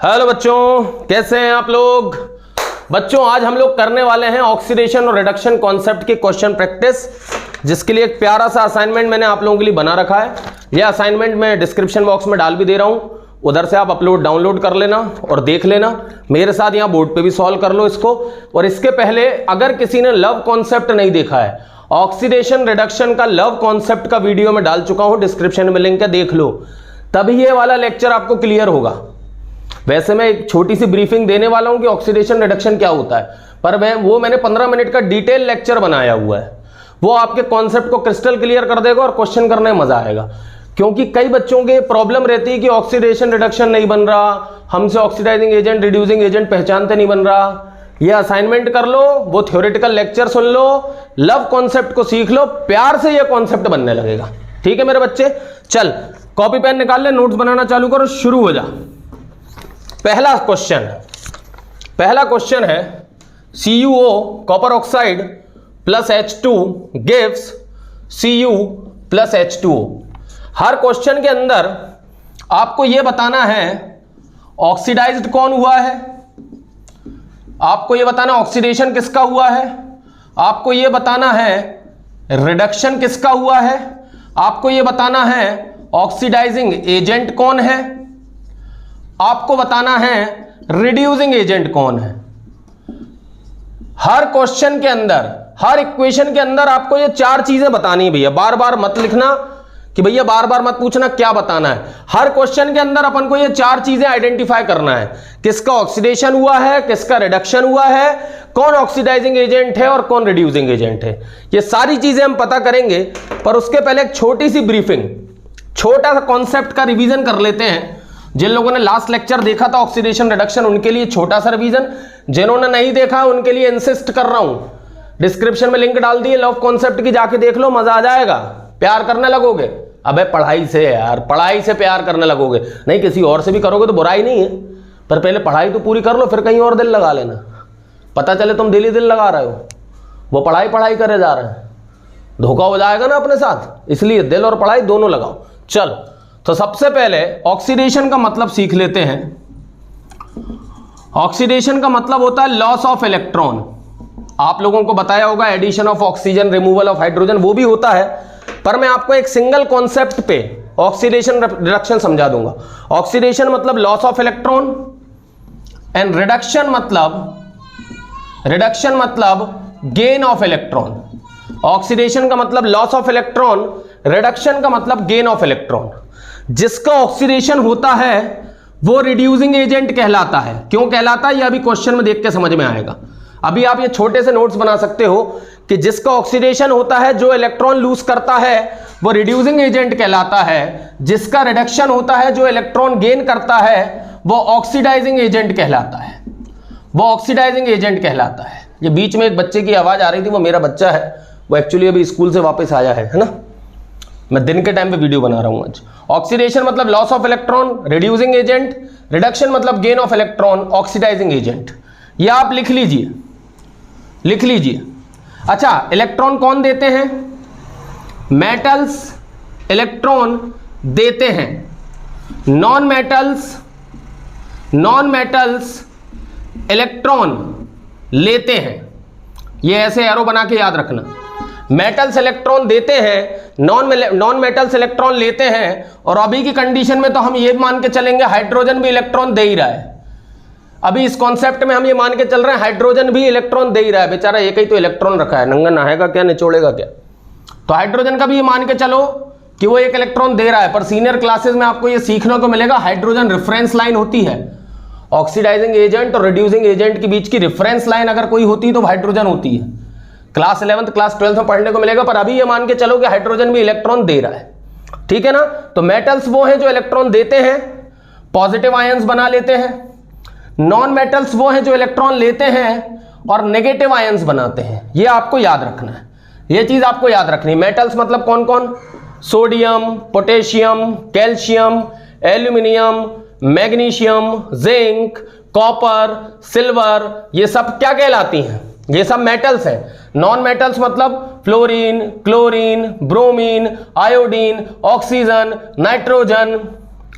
Hello बच्चों, कैसे हैं आप लोग। बच्चों आज हम लोग करने वाले हैं ऑक्सीडेशन और रिडक्शन कॉन्सेप्ट की क्वेश्चन प्रैक्टिस, जिसके लिए एक प्यारा सा असाइनमेंट मैंने आप लोगों के लिए बना रखा है। यह असाइनमेंट मैं डिस्क्रिप्शन बॉक्स में डाल भी दे रहा हूं, उधर से आप डाउनलोड कर लेना और देख लेना। मेरे साथ यहाँ बोर्ड पे भी सॉल्व कर लो इसको। और इसके पहले अगर किसी ने लव कॉन्सेप्ट नहीं देखा है, ऑक्सीडेशन रिडक्शन का लव कॉन्सेप्ट का वीडियो में डाल चुका हूं, डिस्क्रिप्शन में लिंक है, देख लो, तभी ये वाला लेक्चर आपको क्लियर होगा। वैसे मैं एक छोटी सी ब्रीफिंग देने वाला हूं कि ऑक्सीडेशन रिडक्शन क्या होता है, पर मैंने 15 मिनट का डिटेल लेक्चर बनाया हुआ है। वो आपके कॉन्सेप्ट को क्रिस्टल क्लियर कर देगा और क्वेश्चन करने में मजा आएगा। क्योंकि कई बच्चों के प्रॉब्लम रहती है कि ऑक्सीडेशन रिडक्शन नहीं बन रहा, हमसे ऑक्सीडाइजिंग एजेंट रिड्यूसिंग एजेंट पहचानते नहीं बन रहा। ये असाइनमेंट कर लो, वो थ्योरेटिकल लेक्चर सुन लो, लव कॉन्सेप्ट को सीख लो, प्यार से ये कॉन्सेप्ट बनने लगेगा। ठीक है मेरे बच्चे, चल कॉपी पेन निकाल ले, नोट्स बनाना चालू करो, शुरू हो जा। पहला क्वेश्चन है CuO copper oxide plus H2 gives Cu plus H2O। हर क्वेश्चन के अंदर आपको यह बताना है ऑक्सीडाइज्ड कौन हुआ है, आपको यह बताना ऑक्सीडेशन किसका हुआ है, आपको यह बताना है रिडक्शन किसका हुआ है, आपको यह बताना है ऑक्सीडाइजिंग एजेंट कौन है, आपको बताना है रिड्यूसिंग एजेंट कौन है। हर क्वेश्चन के अंदर, हर इक्वेशन के अंदर आपको ये चार चीजें बतानी है भैया। बार बार मत लिखना कि भैया, बार बार मत पूछना क्या बताना है। हर क्वेश्चन के अंदर अपन को ये चार चीजें आइडेंटिफाई करना है, किसका ऑक्सीडेशन हुआ है, किसका रिडक्शन हुआ है, कौन ऑक्सीडाइजिंग एजेंट है और कौन रिड्यूसिंग एजेंट है। ये सारी चीजें हम पता करेंगे, पर उसके पहले एक छोटी सी ब्रीफिंग, छोटा सा कॉन्सेप्ट का रिवीजन कर लेते हैं। जिन लोगों ने लास्ट लेक्चर देखा था ऑक्सीडेशन रिडक्शन, उनके लिए छोटा सा रिवीजन, जिन्होंने नहीं देखा उनके लिए इंसिस्ट कर रहा हूं, डिस्क्रिप्शन में लिंक डाल दिए लव कॉन्सेप्ट की, जाके देख लो, मजा आ जाएगा, प्यार करने लगोगे। अबे पढ़ाई से यार, पढ़ाई से प्यार करने लगोगे, नहीं किसी और से भी करोगे तो बुराई नहीं है, पर पहले पढ़ाई तो पूरी कर लो, फिर कहीं और दिल लगा लेना। पता चले तुम दिल ही दिल लगा रहे हो, वो पढ़ाई करे जा रहे हैं, धोखा हो जाएगा ना अपने साथ। इसलिए दिल और पढ़ाई दोनों लगाओ। चल, तो सबसे पहले ऑक्सीडेशन का मतलब सीख लेते हैं। ऑक्सीडेशन का मतलब होता है लॉस ऑफ इलेक्ट्रॉन। आप लोगों को बताया होगा addition of oxygen, removal of hydrogen, वो भी होता है, पर मैं आपको एक सिंगल कॉन्सेप्ट पे ऑक्सीडेशन रिडक्शन समझा दूंगा। ऑक्सीडेशन मतलब loss of electron and reduction मतलब गेन ऑफ इलेक्ट्रॉन। ऑक्सीडेशन का मतलब लॉस ऑफ इलेक्ट्रॉन, रिडक्शन का मतलब गेन ऑफ इलेक्ट्रॉन। जिसका ऑक्सीडेशन होता है वो रिड्यूसिंग एजेंट कहलाता है। क्यों कहलाता है, ये अभी क्वेश्चन में देख के समझ में आएगा। अभी आप ये छोटे से नोट्स बना सकते हो कि जिसका ऑक्सीडेशन होता है, जो इलेक्ट्रॉन लूज करता है, वो रिड्यूसिंग एजेंट कहलाता है। जिसका रिडक्शन होता है, जो इलेक्ट्रॉन गेन करता है, वो ऑक्सीडाइजिंग एजेंट कहलाता है। ये बीच में एक बच्चे की आवाज आ रही थी, वो मेरा बच्चा है, वो एक्चुअली अभी स्कूल से वापस आया है ना। मैं दिन के टाइम पे वीडियो बना रहा हूं आज। ऑक्सीडेशन मतलब loss of electron, reducing agent, reduction मतलब gain of electron, oxidizing agent. ये आप लिख लीजिए। अच्छा, इलेक्ट्रॉन कौन देते हैं? मेटल्स इलेक्ट्रॉन देते हैं। नॉन मेटल्स इलेक्ट्रॉन लेते हैं। ये ऐसे एरो बना के याद रखना। मेटल्स इलेक्ट्रॉन देते हैं, नॉन मेटल्स इलेक्ट्रॉन लेते हैं। और अभी की कंडीशन में तो हम ये मान के चलेंगे हाइड्रोजन भी इलेक्ट्रॉन दे ही रहा है। अभी इस कॉन्सेप्ट में हम ये मान के चल रहे हैं हाइड्रोजन भी इलेक्ट्रॉन दे ही रहा है। बेचारा एक ही तो इलेक्ट्रॉन रखा है, नंगा नहाएगा क्या, निचोड़ेगा क्या। तो हाइड्रोजन का भी ये मान के चलो कि वो एक इलेक्ट्रॉन दे रहा है। पर सीनियर क्लासेस में आपको ये सीखने को मिलेगा, हाइड्रोजन रेफरेंस लाइन होती है। ऑक्सीडाइजिंग एजेंट और रिड्यूसिंग एजेंट के बीच की रेफरेंस लाइन अगर कोई होती है तो हाइड्रोजन होती है। क्लास 11th क्लास 12th में पढ़ने को मिलेगा। पर अभी ये मान के चलो कि हाइड्रोजन भी इलेक्ट्रॉन दे रहा है, ठीक है ना। तो मेटल्स वो हैं जो इलेक्ट्रॉन देते हैं, पॉजिटिव आयंस बना लेते हैं। नॉन मेटल्स वो हैं जो इलेक्ट्रॉन लेते हैं और नेगेटिव आयंस बनाते हैं। ये आपको याद रखना है, ये चीज आपको याद रखनी है। मेटल्स मतलब कौन कौन? Sodium, potassium, calcium, aluminium, magnesium, zinc, copper, silver, ये सब क्या कहलाती हैं? ये सब मेटल्स हैं। नॉन मेटल्स मतलब fluorine, chlorine, bromine, iodine, oxygen, nitrogen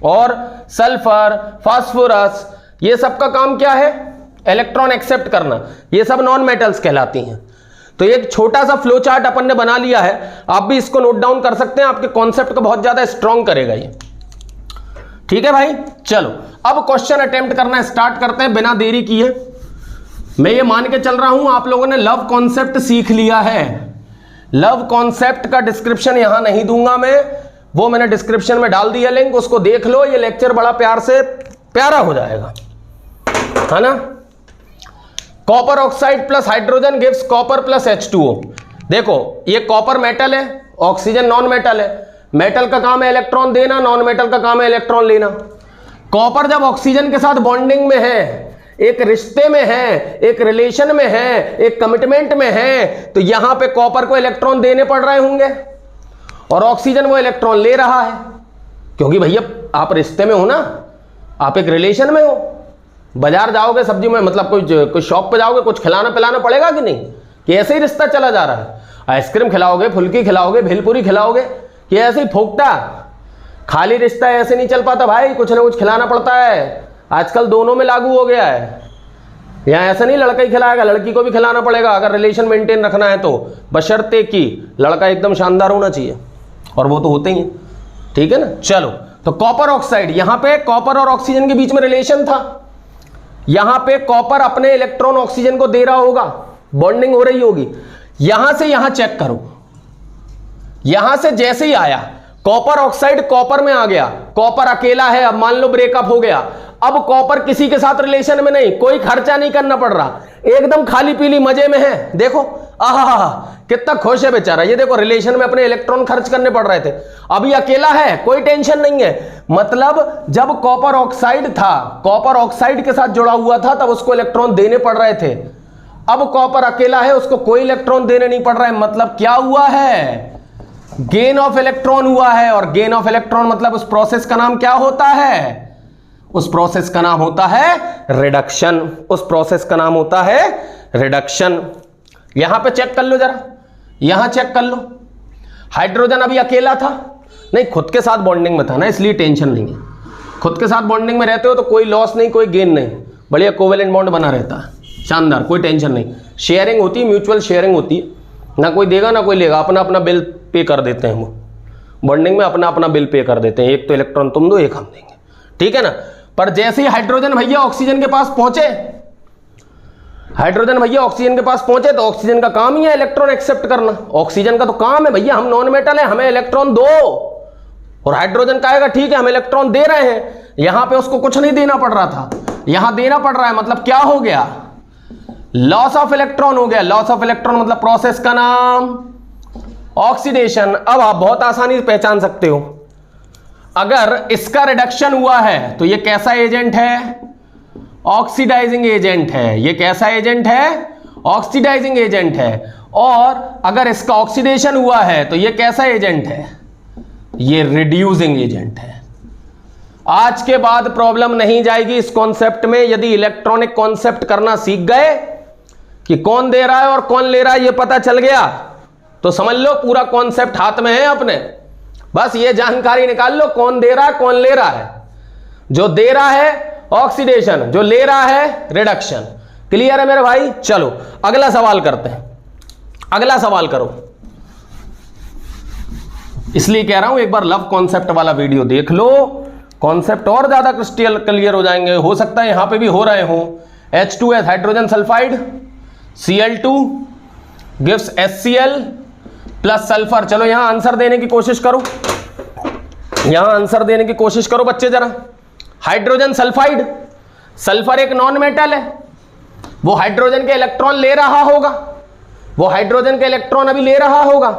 और सल्फर, फास्फोरस, ये सब का काम क्या है? इलेक्ट्रॉन एक्सेप्ट करना। ये सब नॉन मेटल्स कहलाती हैं। तो एक छोटा सा फ्लो चार्ट अपन ने बना लिया है, आप भी इसको नोट डाउन कर सकते हैं, आपके कॉन्सेप्ट को बहुत ज्यादा स्ट्रॉन्ग करेगा ये। ठीक है भाई, चलो अब क्वेश्चन अटेम्प्ट करना स्टार्ट करते हैं बिना देरी किए। मैं ये मान के चल रहा हूं आप लोगों ने लव कॉन्सेप्ट सीख लिया है। लव कॉन्सेप्ट का डिस्क्रिप्शन यहां नहीं दूंगा मैं, वो मैंने डिस्क्रिप्शन में डाल दिया लिंक, उसको देख लो। ये लेक्चर बड़ा प्यार से प्यारा हो जाएगा, है ना। Copper oxide plus hydrogen gives copper plus H2O। देखो ये कॉपर मेटल है, ऑक्सीजन नॉन मेटल है। मेटल का काम है इलेक्ट्रॉन देना, नॉन मेटल का काम है इलेक्ट्रॉन लेना। कॉपर जब ऑक्सीजन के साथ बॉन्डिंग में है, एक रिश्ते में है, एक रिलेशन में है, एक कमिटमेंट में है, तो यहां पे कॉपर को इलेक्ट्रॉन देने पड़ रहे होंगे और ऑक्सीजन वो इलेक्ट्रॉन ले रहा है, क्योंकि भैया आप रिश्ते में हो ना, आप एक रिलेशन में हो। बाजार जाओगे सब्जी में, मतलब कोई शॉप पे जाओगे, कुछ खिलाना पिलाना पड़ेगा कि नहीं, कि ऐसे ही रिश्ता चला जा रहा है। आइसक्रीम खिलाओगे, फुल्की खिलाओगे, भेलपुरी खिलाओगे, कि ऐसे ही फोकटा खाली रिश्ता ऐसे नहीं चल पाता भाई, कुछ ना कुछ खिलाना पड़ता है। आजकल दोनों में लागू हो गया है। यहाँ ऐसा नहीं लड़का ही खिलाएगा, लड़की को भी खिलाना पड़ेगा अगर रिलेशन मेंटेन रखना है तो, बशर्ते कि लड़का एकदम शानदार होना चाहिए, और वो तो होते ही हैं। ठीक है ना। चलो, तो कॉपर ऑक्साइड, यहां पे कॉपर और ऑक्सीजन के बीच में रिलेशन था। यहां पे कॉपर अपने इलेक्ट्रॉन ऑक्सीजन को दे रहा होगा, बॉन्डिंग हो रही होगी। यहां से यहां चेक करो, यहां से जैसे ही आया कॉपर ऑक्साइड कॉपर में आ गया, कॉपर अकेला है। अब मान लो ब्रेकअप हो गया, अब कॉपर किसी के साथ रिलेशन में नहीं, कोई खर्चा नहीं करना पड़ रहा, एकदम खाली पीली मजे में है। देखो आहा कितना खुश है बेचारा। ये देखो रिलेशन में अपने इलेक्ट्रॉन खर्च करने पड़ रहे थे, अभी अकेला है, कोई टेंशन नहीं है। मतलब जब कॉपर ऑक्साइड था, कॉपर ऑक्साइड के साथ जुड़ा हुआ था, तब उसको इलेक्ट्रॉन देने पड़ रहे थे। अब कॉपर अकेला है, उसको कोई इलेक्ट्रॉन देने नहीं पड़ रहा है। मतलब क्या हुआ है? गेन ऑफ इलेक्ट्रॉन हुआ है। और गेन ऑफ इलेक्ट्रॉन मतलब उस प्रोसेस का नाम क्या होता है? उस प्रोसेस का नाम होता है रिडक्शन। उस प्रोसेस का नाम होता है रिडक्शन। यहां पे चेक कर लो जरा, यहां चेक कर लो। हाइड्रोजन अभी अकेला था नहीं, खुद के साथ बॉन्डिंग में था ना, इसलिए टेंशन नहीं है। खुद के साथ बॉन्डिंग में रहते हो तो कोई लॉस नहीं, कोई गेन नहीं, बढ़िया कोवेलेंट बॉन्ड बना रहता है, शानदार, कोई टेंशन नहीं। शेयरिंग होती है, म्यूचुअल शेयरिंग होती है, ना कोई देगा ना कोई लेगा, अपना अपना बिल पे कर देते हैं। वो बॉन्डिंग में अपना अपना बिल पे कर देते हैं, एक तो इलेक्ट्रॉन तुम दो, एक हम देंगे। ठीक है ना। पर जैसे ही हाइड्रोजन भैया ऑक्सीजन के पास पहुंचे, हाइड्रोजन भैया ऑक्सीजन के पास पहुंचे, तो ऑक्सीजन का काम ही है इलेक्ट्रॉन एक्सेप्ट करना। ऑक्सीजन का तो काम है भैया, हम नॉन मेटल है, हमें इलेक्ट्रॉन दो। और हाइड्रोजन कहेगा ठीक है हम इलेक्ट्रॉन दे रहे हैं। यहां पे उसको कुछ नहीं देना पड़ रहा था, यहां देना पड़ रहा है। मतलब क्या हो गया? लॉस ऑफ इलेक्ट्रॉन हो गया। लॉस ऑफ इलेक्ट्रॉन मतलब प्रोसेस का नाम ऑक्सीडेशन। अब आप बहुत आसानी से पहचान सकते हो, अगर इसका रिडक्शन हुआ है तो ये कैसा एजेंट है? ऑक्सीडाइजिंग एजेंट है। ये कैसा एजेंट है? ऑक्सीडाइजिंग एजेंट है। और अगर इसका ऑक्सीडेशन हुआ है तो ये कैसा एजेंट है? ये रिड्यूसिंग एजेंट है। आज के बाद प्रॉब्लम नहीं जाएगी इस कॉन्सेप्ट में। यदि इलेक्ट्रॉनिक कॉन्सेप्ट करना सीख गए कि कौन दे रहा है और कौन ले रहा है, ये पता चल गया, तो समझ लो पूरा कॉन्सेप्ट हाथ में है अपने। बस ये जानकारी निकाल लो, कौन दे रहा है कौन ले रहा है। जो दे रहा है ऑक्सीडेशन, जो ले रहा है रिडक्शन। क्लियर है मेरे भाई? चलो अगला सवाल करते हैं। अगला सवाल करो। इसलिए कह रहा हूं एक बार लव कॉन्सेप्ट वाला वीडियो देख लो, कॉन्सेप्ट और ज्यादा क्रिस्टल क्लियर हो जाएंगे। हो सकता है यहां पे भी हो रहे हो। H2S hydrogen sulphide, Cl2 gives HCl plus sulphur. चलो यहां आंसर देने की कोशिश करो, यहां आंसर देने की कोशिश करो बच्चे जरा। हाइड्रोजन सल्फाइड, सल्फर एक नॉन मेटल है, वो हाइड्रोजन के इलेक्ट्रॉन ले रहा होगा, वो हाइड्रोजन के इलेक्ट्रॉन अभी ले रहा होगा।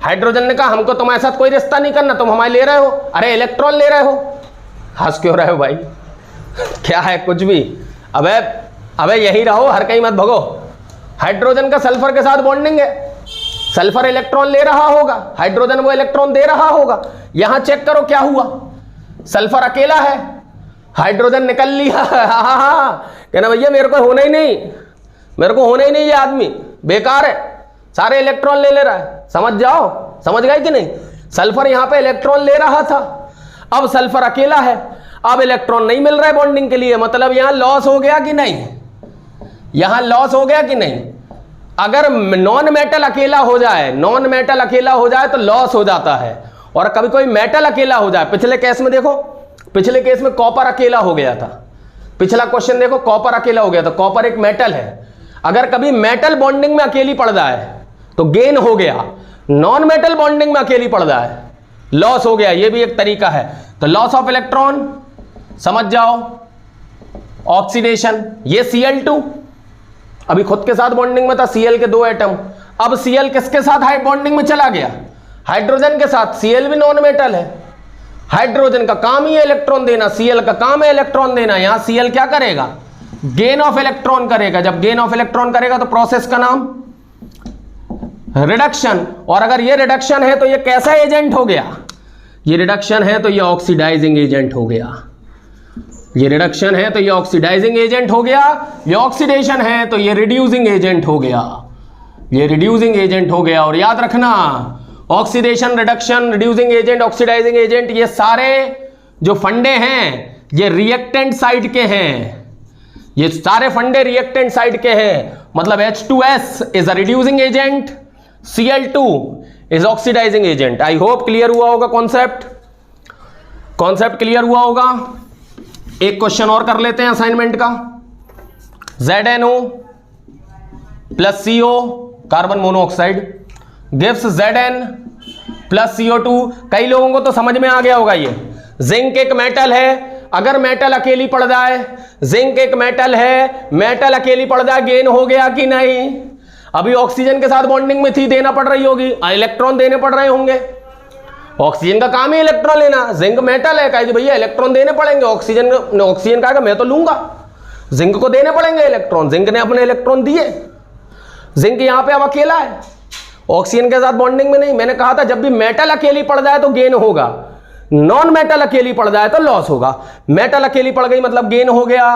हाइड्रोजन ने कहा हमको तुम्हारे साथ कोई रिश्ता नहीं करना, तुम हमारे ले रहे हो, अरे इलेक्ट्रॉन ले रहे हो। हंस क्यों रहे हो भाई? क्या है कुछ भी? अबे अबे यही रहो, हर कहीं मत भगो। हाइड्रोजन का सल्फर के साथ बॉन्डिंग है, सल्फर इलेक्ट्रॉन ले रहा होगा, हाइड्रोजन वो इलेक्ट्रॉन दे रहा होगा। यहां चेक करो क्या हुआ, सल्फर अकेला है, हाइड्रोजन निकल लिया। कहना भैया मेरे को होना ही नहीं, मेरे को होना ही नहीं, ये आदमी बेकार है, सारे इलेक्ट्रॉन ले रहा है। समझ जाओ, समझ गए कि नहीं? सल्फर यहां पे इलेक्ट्रॉन ले रहा था, अब सल्फर अकेला है, अब इलेक्ट्रॉन नहीं मिल रहा है बॉन्डिंग के लिए, मतलब यहां लॉस हो गया कि नहीं, यहां लॉस हो गया कि नहीं। अगर नॉन मेटल अकेला हो जाए, नॉन मेटल अकेला हो जाए तो लॉस हो जाता है, और कभी कोई मेटल अकेला हो जाए, पिछले केस में देखो, पिछले केस में कॉपर अकेला हो गया था, पिछला क्वेश्चन देखो कॉपर अकेला हो गया था, कॉपर एक मेटल है, अगर कभी मेटल बॉन्डिंग में अकेली पड़ जाए तो गेन हो गया, नॉन मेटल बॉन्डिंग में अकेली पड़ जाए लॉस हो गया, ये भी एक तरीका है। तो लॉस ऑफ इलेक्ट्रॉन समझ जाओ, ऑक्सीडेशन, ये Cl2 अभी खुद के साथ बॉन्डिंग में था, Cl के 2 एटम, अब Cl किसके साथ हाई बॉन्डिंग में चला गया, हाइड्रोजन के साथ, Cl भी नॉन मेटल है, हाइड्रोजन का काम ही है इलेक्ट्रॉन देना, Cl का काम है इलेक्ट्रॉन देना, यहां Cl क्या करेगा, गेन ऑफ इलेक्ट्रॉन करेगा, जब गेन ऑफ इलेक्ट्रॉन करेगा तो प्रोसेस का नाम रिडक्शन, और अगर ये रिडक्शन है तो ये कैसा एजेंट हो गया, ये रिडक्शन है तो ये ऑक्सीडाइजिंग एजेंट हो गया, ये रिडक्शन है तो ये ऑक्सीडाइजिंग एजेंट हो गया, ये ऑक्सीडेशन है तो ये रिड्यूसिंग एजेंट हो गया, ये रिड्यूसिंग एजेंट हो गया। और याद रखना oxidation, reduction, reducing agent, oxidising agent, ये सारे जो फंडे हैं ये रिएक्टेंट साइड के हैं, ये सारे फंडे रिएक्टेंट साइड के हैं, मतलब H2S is a reducing agent, Cl2 is oxidising agent. I hope clear हुआ होगा कॉन्सेप्ट, कॉन्सेप्ट क्लियर हुआ होगा। एक क्वेश्चन और कर लेते हैं असाइनमेंट का, ZnO plus CO carbon monoxide gives Zn plus CO2। कई लोगों को तो समझ में आ गया होगा, ये जिंक एक मेटल है, अगर मेटल अकेली पड़ जाए, जिंक एक मेटल है, मेटल अकेली पड़ जाए गेन हो गया कि नहीं। अभी ऑक्सीजन के साथ बॉन्डिंग में थी, देना पड़ रही होगी, इलेक्ट्रॉन देने पड़ रहे होंगे, ऑक्सीजन का काम ही इलेक्ट्रॉन लेना, जिंक मेटल है, कहे भैया इलेक्ट्रॉन देने पड़ेंगे, ऑक्सीजन कहेगा मैं तो लूंगा, जिंक को देने पड़ेंगे इलेक्ट्रॉन, जिंक ने अपने इलेक्ट्रॉन दिए, जिंक यहां पे अब अकेला है, ऑक्सीजन के साथ बॉन्डिंग में नहीं। मैंने कहा था जब भी मेटल अकेली पड़ जाए तो गेन होगा, नॉन मेटल अकेली पड़ जाए तो लॉस होगा, मेटल अकेली पड़ गई मतलब गेन हो गया,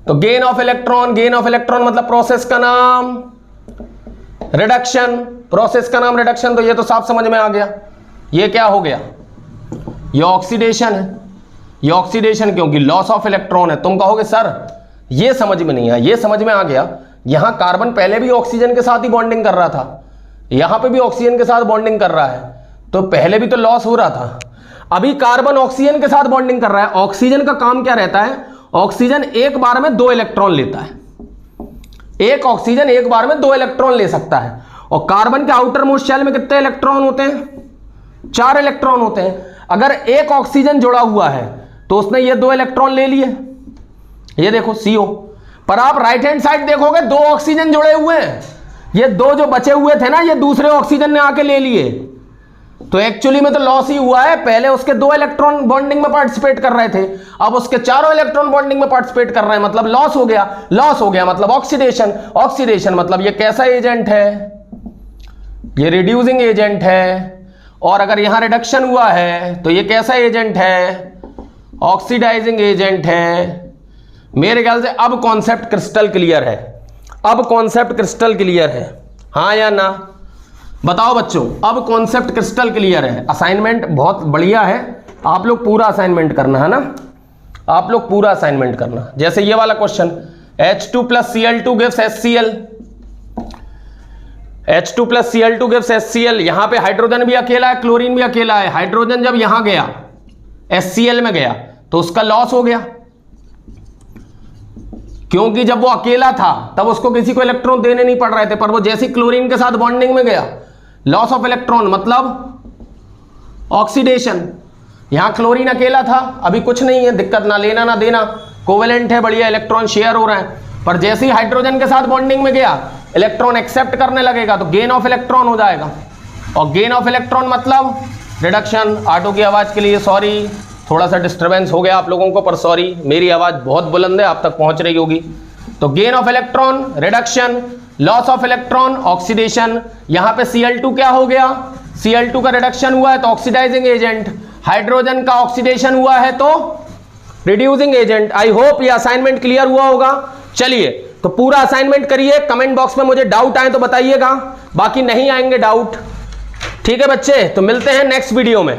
तो gain of electron, gain of electron मतलब प्रोसेस का नाम रिडक्शन, प्रोसेस का नाम रिडक्शन। तो ये तो साफ समझ में आ गया, ये क्या हो गया, ये ऑक्सीडेशन है, ये ऑक्सीडेशन क्योंकि लॉस ऑफ इलेक्ट्रॉन है। तुम कहोगे सर ये समझ में नहीं आया, ये समझ में आ गया, यहां कार्बन पहले भी ऑक्सीजन के साथ ही बॉन्डिंग कर रहा था, यहां पे भी ऑक्सीजन के साथ बॉन्डिंग कर रहा है, तो पहले भी तो लॉस हो रहा था, अभी कार्बन ऑक्सीजन के साथ बॉन्डिंग कर रहा है। ऑक्सीजन का काम क्या रहता है, ऑक्सीजन एक बार में 2 इलेक्ट्रॉन लेता है, एक ऑक्सीजन एक बार में 2 इलेक्ट्रॉन ले सकता है, और कार्बन के आउटर मोस्ट शेल में कितने इलेक्ट्रॉन होते हैं, 4 इलेक्ट्रॉन होते हैं। अगर एक ऑक्सीजन जुड़ा हुआ है तो उसने ये 2 इलेक्ट्रॉन ले लिए, ये देखो CO, पर आप राइट हैंड साइड देखोगे 2 ऑक्सीजन जुड़े हुए हैं, ये 2 जो बचे हुए थे ना ये दूसरे ऑक्सीजन ने आके ले लिए, तो एक्चुअली में तो लॉस ही हुआ है। पहले उसके 2 इलेक्ट्रॉन बॉन्डिंग में पार्टिसिपेट कर रहे थे, अब उसके 4 इलेक्ट्रॉन बॉन्डिंग में पार्टिसिपेट कर रहे हैं, मतलब लॉस हो गया, लॉस हो गया मतलब ऑक्सीडेशन, ऑक्सीडेशन मतलब ये कैसा एजेंट है, ये रिड्यूसिंग एजेंट है, और अगर यहां रिडक्शन हुआ है तो ये कैसा एजेंट है, ऑक्सीडाइजिंग एजेंट है। मेरे ख्याल से अब कॉन्सेप्ट क्रिस्टल क्लियर है, अब कॉन्सेप्ट क्रिस्टल क्लियर है, हाँ या ना बताओ बच्चों, अब कॉन्सेप्ट क्रिस्टल क्लियर है। असाइनमेंट बहुत बढ़िया है, आप लोग पूरा असाइनमेंट करना है ना, आप लोग पूरा असाइनमेंट करना। जैसे ये वाला question H2 plus Cl2 gives HCl, H2 plus Cl2 gives HCl, यहां पे हाइड्रोजन भी अकेला है, क्लोरीन भी अकेला है, हाइड्रोजन जब यहां गया HCl में गया तो उसका लॉस हो गया, क्योंकि जब वो अकेला था तब उसको किसी को इलेक्ट्रॉन देने नहीं पड़ रहे थे, पर वो जैसे क्लोरीन के साथ बॉन्डिंग में गया लॉस ऑफ इलेक्ट्रॉन मतलब ऑक्सीडेशन। यहां क्लोरीन अकेला था, अभी कुछ नहीं है, दिक्कत ना लेना ना देना, कोवेलेंट है, बढ़िया इलेक्ट्रॉन शेयर हो रहा है, पर जैसे ही हाइड्रोजन के साथ बॉन्डिंग में गया इलेक्ट्रॉन एक्सेप्ट करने लगेगा तो गेन ऑफ इलेक्ट्रॉन हो जाएगा, और गेन ऑफ इलेक्ट्रॉन मतलब रिडक्शन। ऑटो की आवाज के लिए सॉरी, थोड़ा सा डिस्टर्बेंस हो गया आप लोगों को, पर सॉरी मेरी आवाज बहुत बुलंद है, आप तक पहुंच रही होगी। तो gain of electron reduction, loss of electron oxidation. यहां पे Cl2 क्या हो गया, Cl2 का रिडक्शन हुआ है तो ऑक्सीडाइजिंग एजेंट, हाइड्रोजन का ऑक्सीडेशन हुआ है तो रिड्यूसिंग एजेंट। आई होप ये असाइनमेंट क्लियर हुआ होगा। चलिए तो पूरा असाइनमेंट करिए, कमेंट बॉक्स में मुझे डाउट आए तो बताइएगा, बाकी नहीं आएंगे डाउट, ठीक है बच्चे। तो मिलते हैं नेक्स्ट वीडियो में।